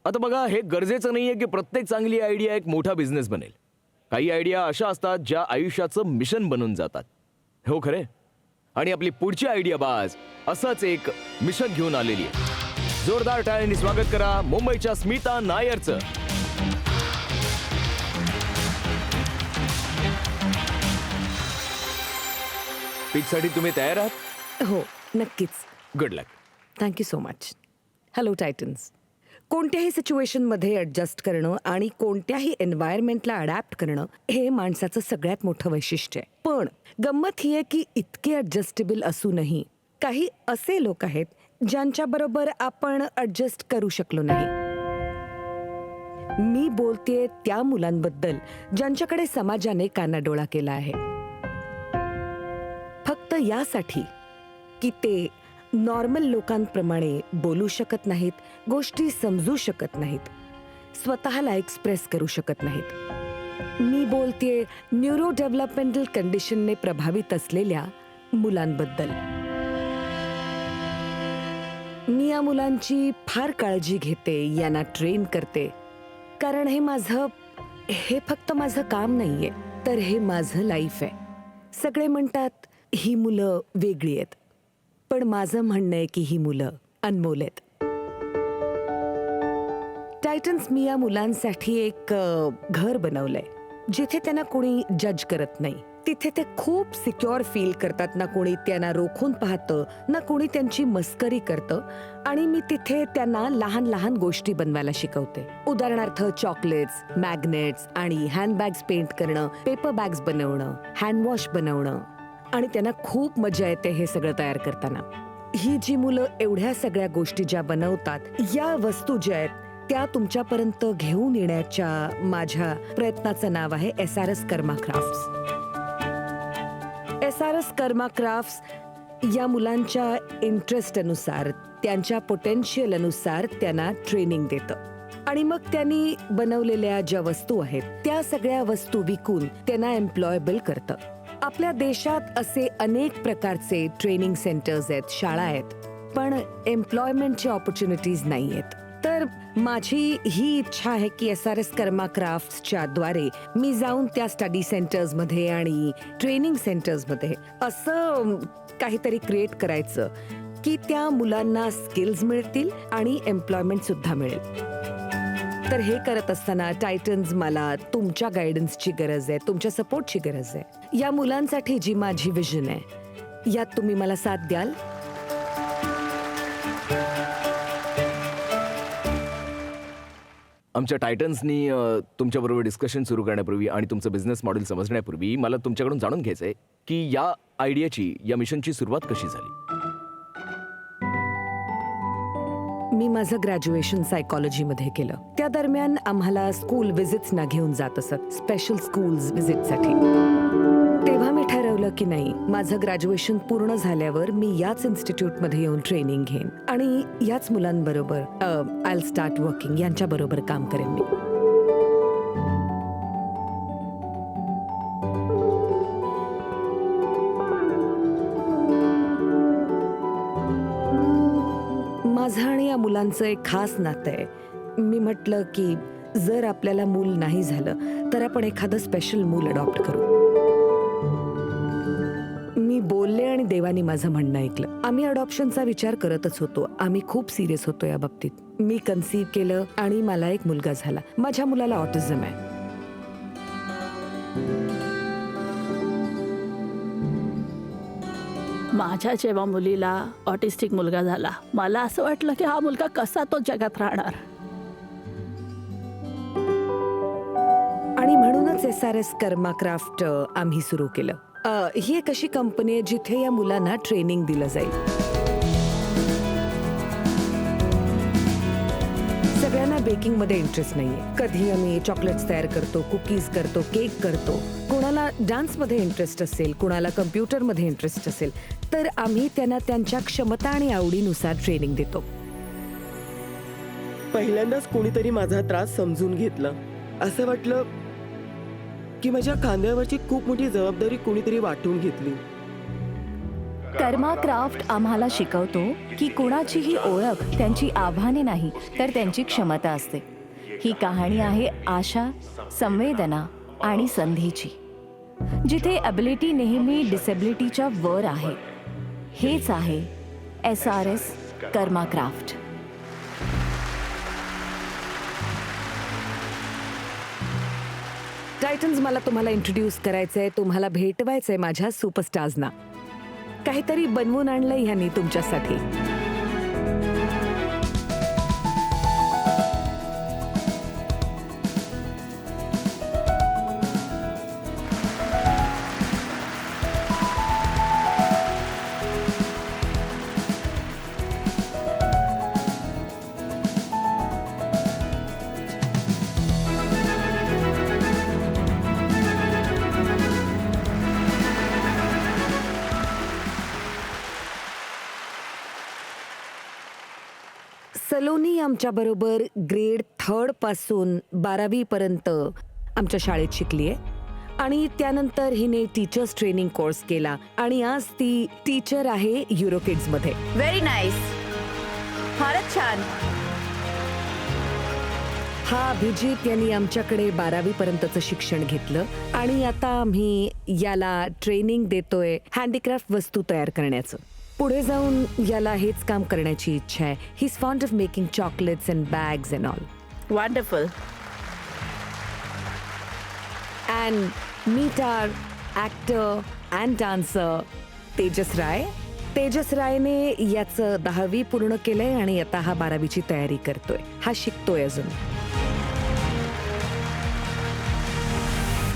आता बघा, हे गरजेचं नाहीये की प्रत्येक चांगली आयडिया एक मोठा बिझनेस बनेल. काही आयडिया अशा असतात ज्या आयुष्याचं मिशन बनून जातात. हो खरे. आणि आपली पुढची आयडिया बाज असंच एक मिशन घेऊन आलेली आहे. जोरदार टाळ्यांनी स्वागत करा मुंबईच्या स्मिता नायरचं. पिचसाठी तुम्ही तयार आहात? हो, नक्कीच. Good luck. Thank you so much. Hello Titans. कोणत्याही सिच्युएशनमध्ये ॲडजस्ट करणं आणि कोणत्याही एन्व्हायरमेंटला अडॅप्ट करणं हे माणसाचं सगळ्यात मोठं वैशिष्ट्य आहे. पण गंमत ही आहे की इतके ॲडजस्टेबल असूनही काही असे लोक आहेत ज्यांच्याबरोबर आपण ॲडजस्ट करू शकलो नाही. मी बोलतेय त्या मुलांबद्दल ज्यांच्याकडे समाजाने कानाडोळा केला आहे, फक्त यासाठी की ते नॉर्मल लोकांप्रमाणे बोलू शकत नाहीत, गोष्टी समजू शकत नाहीत, स्वतःला एक्सप्रेस करू शकत नाहीत. मी बोलतेय न्यूरो डेव्हलपमेंटल कंडिशनने प्रभावित असलेल्या मुलांबद्दल. मी या मुलांची फार काळजी घेते, यांना ट्रेन करते, कारण हे फक्त माझं काम नाहीये, तर हे माझं लाईफ आहे. सगळे म्हणतात ही मुलं वेगळी आहेत, पण माझं म्हणणं आहे की ही मुलं अनमोल आहेत. टायटन्स, मी या मुलांसाठी एक घर बनवलंय जिथे त्यांना कोणी जज करत नाही. तिथे ते खूप सिक्युअर फील करतात. ना कोणी त्यांना रोखून पाहतं, ना कोणी त्यांची मस्करी करतं. आणि मी तिथे त्यांना लहान लहान गोष्टी बनवायला शिकवते. उदाहरणार्थ चॉकलेट्स, मॅग्नेट्स आणि हँडबॅग्स पेंट करणं, पेपर बॅग्स बनवणं, हँडवॉश बनवणं. आणि त्यांना खूप मजा येते हे सगळं तयार करताना. ही जी मुलं एवढ्या सगळ्या गोष्टी ज्या बनवतात, या वस्तू ज्या आहेत त्या तुमच्यापर्यंत घेऊन येण्याच्या माझ्या प्रयत्नाचं नाव आहे SRS कर्मा क्राफ्ट्स. SRS कर्मा क्राफ्ट्स या मुलांच्या इंटरेस्ट अनुसार, त्यांच्या पोटेन्शियल अनुसार त्यांना ट्रेनिंग देतं. आणि मग त्यांनी बनवलेल्या ज्या वस्तू आहेत त्या सगळ्या वस्तू विकून त्यांना एम्प्लॉयबल करतं. आपल्या देशात असे अनेक प्रकारचे ट्रेनिंग सेंटर्स आहेत, शाळा आहेत, पण एम्प्लॉयमेंटचे ऑपॉर्च्युनिटीज नाही आहेत. तर माझी ही इच्छा आहे की SRS कर्मा क्राफ्ट्सच्या द्वारे मी जाऊन त्या स्टडी सेंटर्समध्ये आणि ट्रेनिंग सेंटर्समध्ये असं काहीतरी क्रिएट करायचं की त्या मुलांना स्किल्स मिळतील आणि एम्प्लॉयमेंट सुद्धा मिळेल. तर हे करत असताना टायटन्स, मला तुमच्या गायडन्सची गरज आहे, तुमच्या सपोर्टची गरज आहे. या मुलांसाठी जी माझी विजन आहे, यात तुम्ही मला साथ द्याल? आमच्या टायटन्सनी तुमच्याबरोबर डिस्कशन सुरू करण्यापूर्वी आणि तुमचं बिझनेस मॉडेल समजण्यापूर्वी मला तुमच्याकडून जाणून घ्यायचंय की या आयडियाची, या मिशनची सुरुवात कशी झाली. मी माझं ग्रॅज्युएशन सायकॉलॉजीमध्ये केलं. त्या दरम्यान आम्हाला स्कूल व्हिजिट्सना घेऊन जात असत, स्पेशल स्कूल्स व्हिजिटसाठी. तेव्हा मी ठरवलं की नाही, माझं ग्रॅज्युएशन पूर्ण झाल्यावर मी याच इन्स्टिट्यूटमध्ये येऊन ट्रेनिंग घेईन आणि याच मुलांबरोबर आय विल स्टार्ट वर्किंग, यांच्याबरोबर काम करेन मी. माझं आणि या मुलांचं एक खास नातं आहे. मी म्हटलं की जर आपल्याला मूल नाही झालं तर आपण एखादं स्पेशल मूल अडॉप्ट करू. मी बोलले आणि देवानी माझं म्हणणं ऐकलं. आम्ही अडॉप्शनचा विचार करतच होतो. आम्ही खूप सिरियस होतो या बाबतीत. मी कन्सीव्ह केलं आणि मला एक मुलगा झाला. माझ्या मुलाला ऑटिझम आहे. माझ्या जेव्हा मुलीला ऑटिस्टिक मुलगा झाला, मला असं वाटलं की हा मुलगा कसा तो जगात राहणार. आणि म्हणूनच SRS कर्मा क्राफ्ट आम्ही सुरू केलं. ही एक अशी कंपनी आहे जिथे या मुलांना ट्रेनिंग दिलं जाईल. सगळ्यांना बेकिंगमध्ये इंटरेस्ट नाहीये. कधी आम्ही चॉकलेट्स तयार करतो, कुकीज करतो, केक करतो. कोणाला डान्समध्ये इंटरेस्ट असेल, कोणाला कम्प्युटरमध्ये इंटरेस्ट असेल, तर आम्ही त्यांना त्यांच्या क्षमता आणि आवडीनुसार ट्रेनिंग देतो. पहिल्यांदाच कोणीतरी माझा त्रास समजून घेतला. असं वाटलं की माझ्या खांद्यावरची खूप मोठी जबाबदारी कोणीतरी वाटून घेतली. कर्मा क्राफ्ट आम्हाला शिकवतो की कुणाचीही ओळख त्यांची आव्हाने नाही तर त्यांची क्षमता असते. ही कहाणी आहे आशा, संवेदना आणि संधीची, जिथे ॲबिलिटी नेहमी डिसेबिलिटीच्या वर आहे. हेच आहे SRS कर्मा क्राफ्ट. टायटन्स, मला तुम्हाला इंट्रोड्यूस करायचंय, तुम्हाला भेटवायचंय माझ्या सुपरस्टार्सना. काहीतरी बनवून आणलंय ह्यांनी तुमच्यासाठी. सलोनी आमच्याबरोबर ग्रेड 3 पासून 12वी पर्यंत आमच्या शाळेत शिकली आहे आणि त्यानंतर हिने टीचर्स ट्रेनिंग कोर्स केला आणि आज ती टीचर आहे युरोकिड्समध्ये. व्हेरी नाईस, फारच छान. हा अभिजित यांनी आमच्याकडे 12वी पर्यंतचं शिक्षण घेतलं आणि आता आम्ही याला ट्रेनिंग देतोय हँडीक्राफ्ट वस्तू तयार करण्याचं. पुढे जाऊन याला हेच काम करण्याची इच्छा आहे. He is fond of making chocolates and bags and all. Wonderful. And meet our actor and dancer Tejas Rai. Tejas रायने याचं 10वी पूर्ण केलंय आणि आता हा 12वीची तयारी करतोय. हा शिकतोय अजून.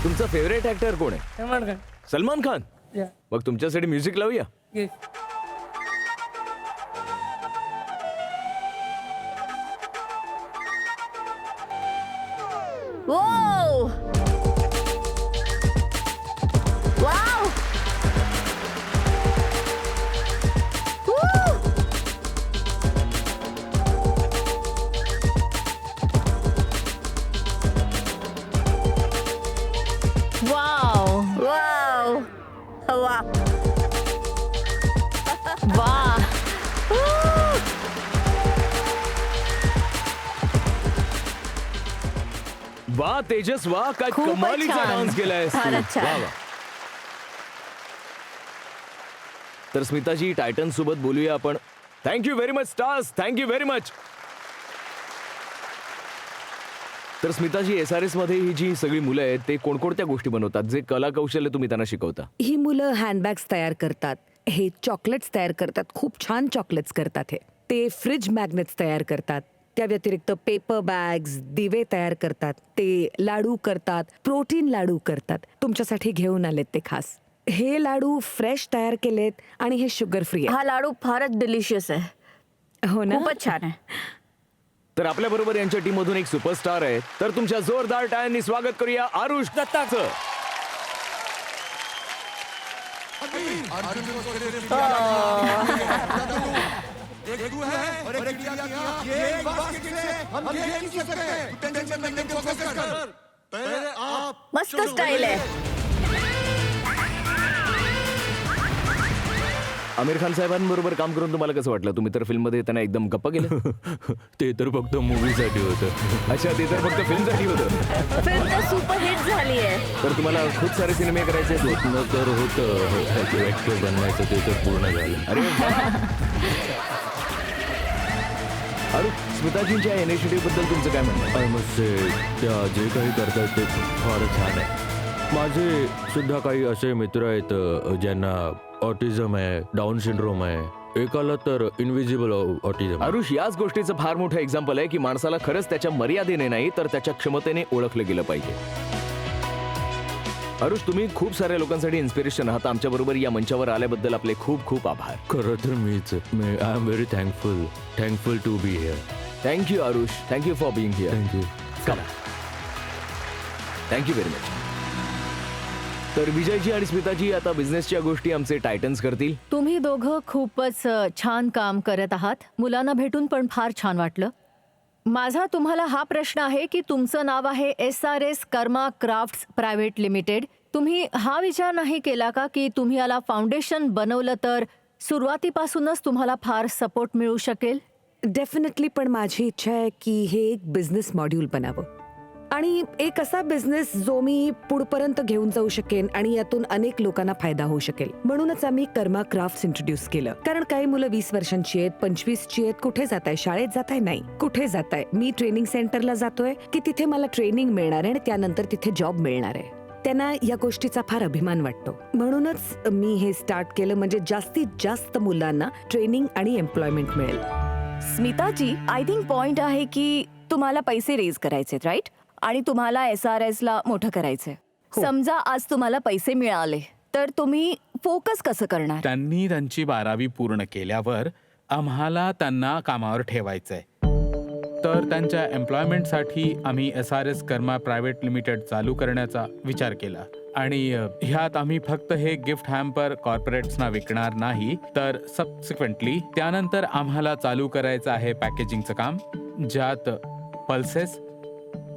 तुमचा फेवरेट ऍक्टर कोण आहे? सलमान खान. मग तुमच्यासाठी म्युझिक लावूया. Whoa! Wow! Woo! Wow! Wow! Wow! Wow! वा तेजस, वा काय खूपच कमालीचा छान. डान्स केलाय. फारच छान. तर स्मिताजी, टायटन सोबत बोलूया आपण. Thank you very much stars, thank you very much. तर स्मिताजी, SRS मध्ये ही जी सगळी मुलं आहेत ते कोणकोणत्या गोष्टी बनवतात, जे कला कौशल्य तुम्ही त्यांना शिकवता? ही मुलं हँडबॅग्स तयार करतात, हे चॉकलेट्स तयार करतात, खूप छान चॉकलेट्स करतात. हे ते फ्रिज मॅग्नेट्स तयार करतात. त्या व्यतिरिक्त पेपर बॅग्स, दिवे तयार करतात, ते लाडू करतात, प्रोटीन लाडू करतात. तुमच्यासाठी घेऊन आलेत ते खास. हे लाडू फ्रेश तयार केलेत आणि हे शुगर फ्री आहे. हा लाडू फारच डिलिशियस आहे. हो ना? खूपच छान आहे. तर आपल्या बरोबर यांच्या टीम मधून एक सुपरस्टार आहे. तर तुमच्या जोरदार टाळ्यांनी स्वागत करूया आरुष दत्ताचं. मस्त स्टाईल आहे. आमिर खान साहेबांबरोबर काम करून तुम्हाला कसं वाटलं? तुम्ही तर फिल्म मध्ये त्यांना एकदम गप्पा केलं. ते तर फक्त मूवीसाठी होतं. अच्छा, ते तर फक्त फिल्मसाठी होतं. फिल्म तर सुपरहिट झाली आहे. तर तुम्हाला खूप सारे सिनेमे करायचे आहेत. स्वप्न तर होतं ऍक्टर बनवायचं, ते तर पूर्ण झालं. अरे अरे, स्मिताजींच्या इनिशिएटिव्ह बद्दल तुमचं काय म्हणणं? आय मस्ट से, त्या जे काही करतात ते फारच छान आहे. माझे सुद्धा काही असे मित्र आहेत ज्यांना ऑटिझम आहे, डाऊन सिंड्रोम आहे, एकाला तर इनविजिबल ऑटिझम. आरुष, याच गोष्टीचं फार मोठं एक्झाम्पल आहे की माणसाला खरंच त्याच्या मर्यादेने नाही तर त्याच्या क्षमतेने ओळखलं गेलं पाहिजे. आरुष, तुम्ही खूप साऱ्या लोकांसाठी इन्स्पिरेशन आहात. आमच्या बरोबर या मंचावर आल्याबद्दल आपले खूप खूप आभार. खरं तर I am very thankful to be here. Thank you Aarush, thank you for being here. Thank you. चला, थँक्यू व्हेरी मच. तर विजयजी आणि स्मिताजी, आता बिझनेसच्या गोष्टी आमचे टायटन्स करतील. तुम्ही दोघं खूपच छान काम करत आहात. मुलांना भेटून पण फार छान वाटलं. माझा तुम्हाला हा प्रश्न आहे की तुमचं नाव आहे SRS कर्मा क्राफ्ट्स प्रायव्हेट लिमिटेड. तुम्ही हा विचार नाही केला का की तुम्ही याला फाउंडेशन बनवलं तर सुरुवातीपासूनच तुम्हाला फार सपोर्ट मिळू शकेल. डेफिनेटली, पण माझी इच्छा आहे की हे एक बिझनेस मॉड्यूल बनावं आणि एक असा बिझनेस जो मी पुढपर्यंत घेऊन जाऊ शकेन आणि यातून अनेक लोकांना फायदा होऊ शकेल. म्हणूनच आम्ही कर्मा क्राफ्ट्स इंट्रोड्यूस केलं. कारण काही मुलं 20 वर्षांची आहेत, 25ची आहेत. कुठे जाताय? शाळेत जाताय? नाही. कुठे जाताय? मी ट्रेनिंग सेंटरला जातोय की तिथे मला ट्रेनिंग मिळणार आहे आणि त्यानंतर तिथे जॉब मिळणार आहे. त्यांना या गोष्टीचा फार अभिमान वाटतो. म्हणूनच मी हे स्टार्ट केलं, म्हणजे जास्तीत जास्त मुलांना ट्रेनिंग आणि एम्प्लॉयमेंट मिळेल. स्मिताजी, आय थिंक पॉइंट आहे की तुम्हाला पैसे रेज करायचे, राईट? आणि तुम्हाला SRS ला मोठं करायचंय. समजा आज तुम्हाला पैसे मिळाले तर तुम्ही फोकस कसं करणार? त्यांनी त्यांची 12वी पूर्ण केल्यावर आम्हाला त्यांना कामावर ठेवायचंय. तर त्यांच्या एम्प्लॉयमेंटसाठी आम्ही SRS कर्मा प्रायव्हेट लिमिटेड चालू करण्याचा विचार केला. आणि ह्यात आम्ही फक्त हे गिफ्ट हॅम्पर कॉर्पोरेट्सना विकणार नाही, तर सबसिक्वेंटली त्यानंतर आम्हाला चालू करायचं आहे पॅकेजिंगचं काम, ज्यात पल्सेस,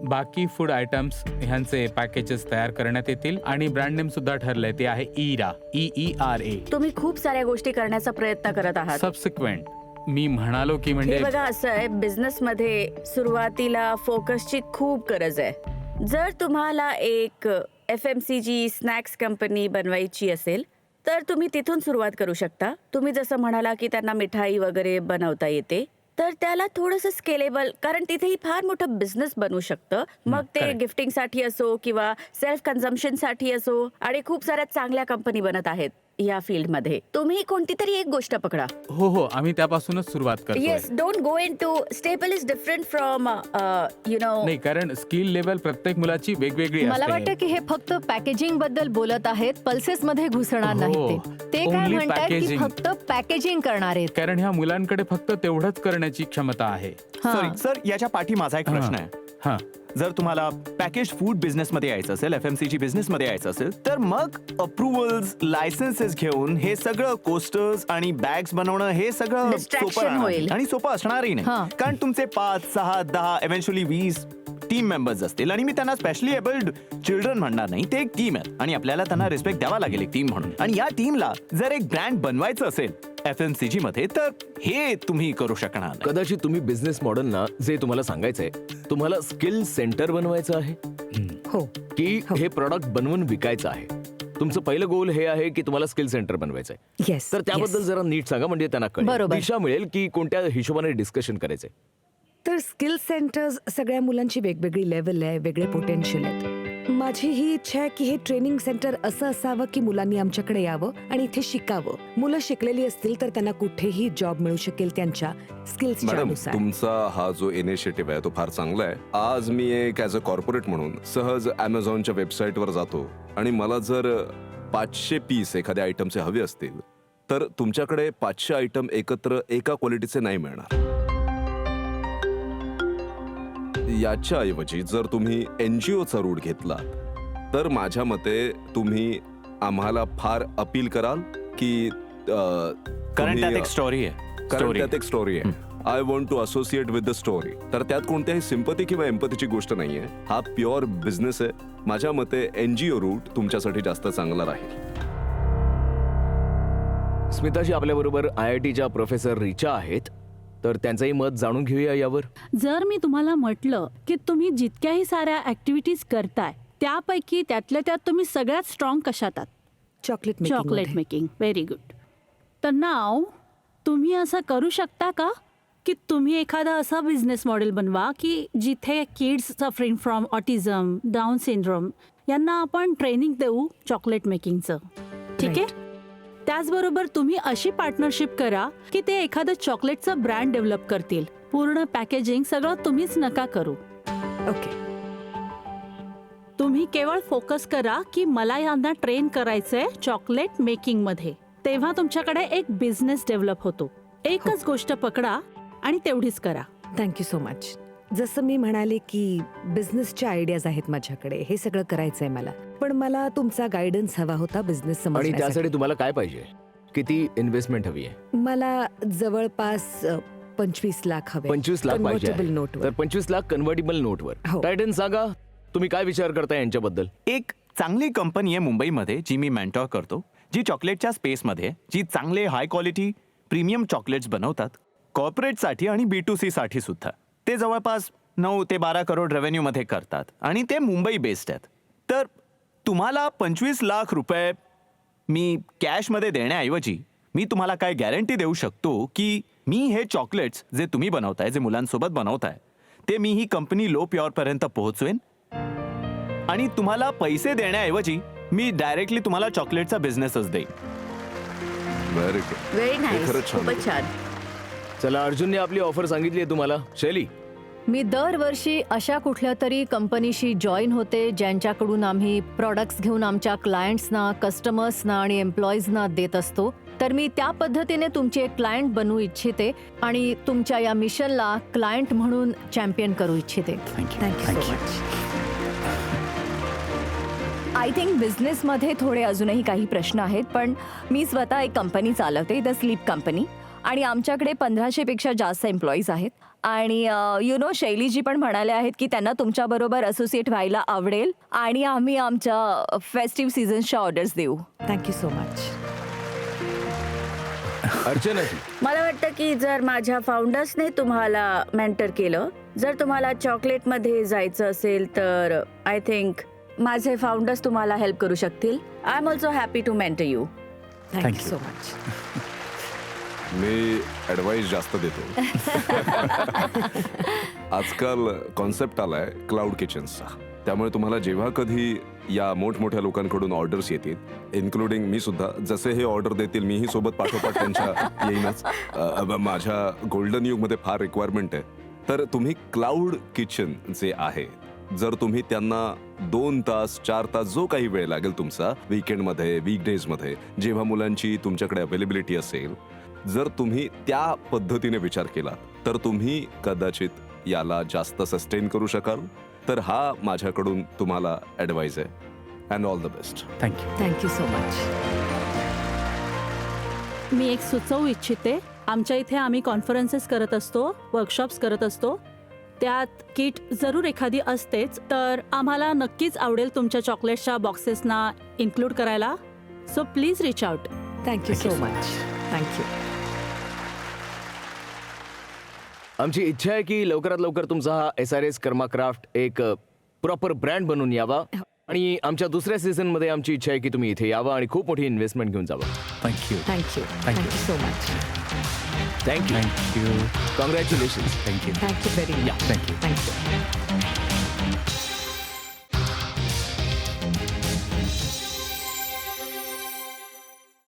बाकी फूड आयटम्स ह्यांचे पॅकेजेस तयार करण्यात येतील. आणि ब्रँड नेम सुद्धा ठरलंय, ते आहे ERA, EERA. तुम्ही खूप साऱ्या गोष्टी करण्याचा प्रयत्न करत आहात. सबसिक्वेंट मी म्हणालो की हे म्हणजे बघा, असं आहे, बिझनेस मध्ये सुरुवातीला फोकसची खूप गरज आहे. जर तुम्हाला एक FMCG स्नॅक्स कंपनी बनवायची असेल तर तुम्ही तिथून सुरुवात करू शकता. तुम्ही जसं म्हणाला की त्यांना मिठाई वगैरे बनवता येते, तर त्याला थोडंसं स्केलेबल, कारण तिथेही फार मोठं बिझनेस बनू शकतं. मग ते correct. गिफ्टिंगसाठी असो किंवा सेल्फ कन्झम्पशनसाठी असो, आणि खूप साऱ्या चांगल्या कंपनी बनत आहेत या फील्डमध्ये. तुम्ही कोणती तरी एक गोष्ट पकडा. हो, आम्ही त्यापासूनच सुरुवात करतोय. Yes, don't go into stable is different from नाही, कारण स्किल लेवल प्रत्येक मुलाची वेगवेगळी मला असते. वाटतं की हे फक्त पॅकेजिंग बद्दल बोलत आहेत, पल्सेस मध्ये घुसणार हो, नाही ते काय only म्हणतात की packaging. फक्त पॅकेजिंग करणार आहेत. कारण ह्या मुलांकडे फक्त तेवढंच करण्याची क्षमता आहे. सर, याच्या पाठी माझा एक प्रश्न आहे. हा, जर तुम्हाला पॅकेज फूड बिझनेस मध्ये यायचं असेल, FMCG बिझनेस मध्ये यायचं असेल, तर मग अप्रुव्हल्स, लायसन्सेस घेऊन हे सगळं कोस्टर्स आणि बॅग्स बनवणं हे सगळं Distraction सोपं राहणार होईल. नाही. आणि सोपं असणारही हा. नाही. कारण तुमचे 5, 6, 10 इव्हेंच्युअली 20 टीम मेंबर्स असतील. आणि मी त्यांना स्पेशली एबल्ड चिल्ड्रन म्हणणार नाही, ते एक टीम आहे आणि आपल्याला त्यांना रिस्पेक्ट द्यावा लागेल एक टीम म्हणून. आणि या टीमला जर एक ब्रँड बनवायचं असेल FMCG मध्ये, तर हे तुम्ही करू शकणार नाही. कदाचित तुम्ही बिझनेस मॉडेलना जे तुम्हाला सांगायचंय, तुम्हाला स्किल सेंटर बनवायचं आहे हो, की हे प्रॉडक्ट बनवून विकायचं आहे? तुमचं पहिलं गोल हे आहे की तुम्हाला स्किल सेंटर बनवायचं आहे. येस. तर त्याबद्दल जरा नीट सांगा, म्हणजे त्यांना कळेल, बरोबर. दिशा मिळेल की कोणत्या हिशोबाने डिस्कशन करायचंय. तर स्किल सेंटर्स सगळ्या मुलांची वेगवेगळी लेवल आहे, वेगळे पोटेन्शियल आहेत. माझी ही इच्छा आहे की हे ट्रेनिंग सेंटर असं असावं की मुलांनी आमच्याकडे यावं आणि इथे शिकावं. मुलं शिकलेली असतील तर त्यांना कुठेही जॉब मिळू शकेल त्यांच्या स्किल्सच्या मॅडम, अनुसार. तुमचा हा जो इनिशिएटिव्ह आहे तो फार चांगला आहे. आज मी एक ॲज अ कॉर्पोरेट म्हणून सहज Amazonच्या वेबसाईटवर जातो आणि मला जर 500 पीस एखाद्या आयटमचे हवे असतील, तर तुमच्याकडे 500 आयटम एकत्र एका क्वालिटीचे नाही मिळणार. याच्या ऐवजी जर तुम्ही NGOचा रूट घेतला तर माझ्या मते तुम्ही आम्हाला फार अपील कराल की कारण त्यात एक स्टोरी आहे. कारण त्यात एक स्टोरी आहे. I want to associate with the story. तर त्यात कोणत्याही सिंपती किंवा एम्पथीची गोष्ट नाहीये. हा प्युअर बिझनेस आहे. माझ्या मते NGO रूट तुमच्यासाठी जास्त चांगला राहील. स्मिताजी आपल्याबरोबर IITच्या प्रोफेसर रिचा आहेत, तर त्यांचंही मत जाणून घेऊया यावर. जर मी तुम्हाला म्हटलं की तुम्ही जितक्याही साऱ्या ऍक्टिव्हिटीज करताय त्यापैकी त्यातल्या त्यात तुम्ही सगळ्यात स्ट्रॉंग कशात आहात? Chocolate making. Very good. तर नाव तुम्ही असं करू शकता का की तुम्ही एखादा असा बिझनेस मॉडेल बनवा की जिथे kids suffering from autism, down syndrome यांना आपण ट्रेनिंग देऊ चॉकलेट मेकिंगचं. ठीक आहे. त्याचबरोबर तुम्ही अशी पार्टनरशिप करा की ते एखादं चॉकलेटचं ब्रँड डेव्हलप करतील. पूर्ण पॅकेजिंग सगळं तुम्हीच नका करू. ओके. तुम्ही केवळ फोकस करा की मला यांना ट्रेन करायचंय चॉकलेट मेकिंग मध्ये. तेव्हा तुमच्याकडे एक बिझनेस डेव्हलप होतो. एकच गोष्ट पकडा आणि तेवढीच करा. Thank you so much. जसं मी म्हणाले की बिझनेसच्या आयडियाज आहेत माझ्याकडे, हे सगळं करायचंय मला, पण मला तुमचा गायडन्स हवा होता बिझनेस आणि समजण्यासाठी. त्यासाठी तुम्हाला काय पाहिजे? किती इन्व्हेस्टमेंट हवी आहे? मला जवळपास 25 लाख हवे. 25 लाख पाहिजे Convertible आहे. note वर. तर 25 लाख कन्व्हर्टेबल नोटवर. हो. टायटन सांगा, तुम्ही काय विचार करताय यांच्याबद्दल? एक चांगली कंपनी आहे मुंबईमध्ये जी मी मेंटॉर करतो. जी चॉकलेटच्या स्पेसमध्ये जी चांगले हाय क्वालिटी प्रीमियम चॉकलेट्स बनवतात कॉर्पोरेटसाठी आणि B2C साठी सुद्धा. ते जवळपास 9 ते 12 करोड रेव्हेन्यूमध्ये करतात आणि ते मुंबई बेस्ड आहेत. तर तुम्हाला 25 लाख रुपये मी कॅशमध्ये देण्याऐवजी मी तुम्हाला काय गॅरंटी देऊ शकतो की मी हे चॉकलेट्स जे तुम्ही बनवताय, जे मुलांसोबत बनवताय, ते मी ही कंपनी लो प्युअरपर्यंत पोहोचवेन आणि तुम्हाला पैसे देण्याऐवजी मी डायरेक्टली तुम्हाला चॉकलेटचा बिझनेसच देईन. Very good. Very nice. खरंच छान खूपच छान. चला, अर्जुनने आपली ऑफर सांगितली आहे तुम्हाला. शैली, मी दरवर्षी अशा कुठल्या तरी कंपनीशी जॉईन होते ज्यांच्याकडून आम्ही प्रॉडक्ट्स घेऊन आमच्या क्लायंट्सना, कस्टमर्सना आणि एम्प्लॉईजना देत असतो. तर मी त्या पद्धतीने तुमची एक क्लायंट बनू इच्छिते आणि तुमच्या या मिशनला क्लायंट म्हणून चॅम्पियन करू इच्छिते. Thank you so much. I think बिझनेसमध्ये थोडे अजूनही काही प्रश्न आहेत, पण मी स्वतः एक कंपनी चालवते, द स्लीप कंपनी, आणि आमच्याकडे 1500 पेक्षा जास्त एम्प्लॉईज आहेत. आणि शैलीजी पण म्हणाले आहेत की त्यांना तुमच्याबरोबर असोसिएट व्हायला आवडेल आणि आम्ही आमच्या फेस्टिव्ह सीझन्सच्या ऑर्डर्स देऊ. Thank you so much. अर्चनाजी, मला वाटतं की जर माझ्या फाउंडर्सने तुम्हाला मेंटर केलं, जर तुम्हाला चॉकलेटमध्ये जायचं असेल तर आय थिंक माझे फाउंडर्स तुम्हाला हेल्प करू शकतील. I am also happy to mentor you. Thank you so much. मी ॲडवाईस जास्त देतो. आजकाल कॉन्सेप्ट आलाय क्लाउड किचन्सचा. त्यामुळे तुम्हाला जेव्हा कधी या मोठमोठ्या लोकांकडून ऑर्डर्स येतील, इन्क्लुडिंग मी सुद्धा, जसे हे ऑर्डर देतील मीही सोबत पाठोपाठ त्यांच्या येईनच. माझ्या गोल्डन युगमध्ये फार रिक्वायरमेंट आहे. तर तुम्ही क्लाउड किचन जे आहे, जर तुम्ही त्यांना 2 तास 4 तास जो काही वेळ लागेल तुमचा, वीकेंडमध्ये, वीकडेजमध्ये, जेव्हा मुलांची तुमच्याकडे अवेलेबिलिटी असेल, जर तुम्ही त्या पद्धतीने विचार केला तर तुम्ही कदाचित याला जास्त सस्टेन करू शकाल. तर हा माझ्याकडून तुम्हाला ॲडवाईस आहे. And all the best. Thank you so much. मी एक सुचवू इच्छिते. आमच्या इथे आम्ही कॉन्फरन्सेस करत असतो, वर्कशॉप्स करत असतो. त्यात किट जरूर एखादी असतेच. तर आम्हाला नक्कीच आवडेल तुमच्या चॉकलेट्सच्या बॉक्सेसना इन्क्लूड करायला. So please reach out. Thank you so much. Thank you. आमची इच्छा आहे की लवकरात लवकर तुमचा हा SRS कर्मा क्राफ्ट एक प्रॉपर ब्रँड बनून यावा. आणि आमच्या दुसऱ्या सीझनमध्ये आमची इच्छा आहे की तुम्ही इथे यावा आणि खूप मोठी इन्व्हेस्टमेंट घेऊन जावा. Thank you. Thank you. Thank you so much. Thank you. Thank you. Congratulation. Thank you. Thank you very much. Thank you. Thank you.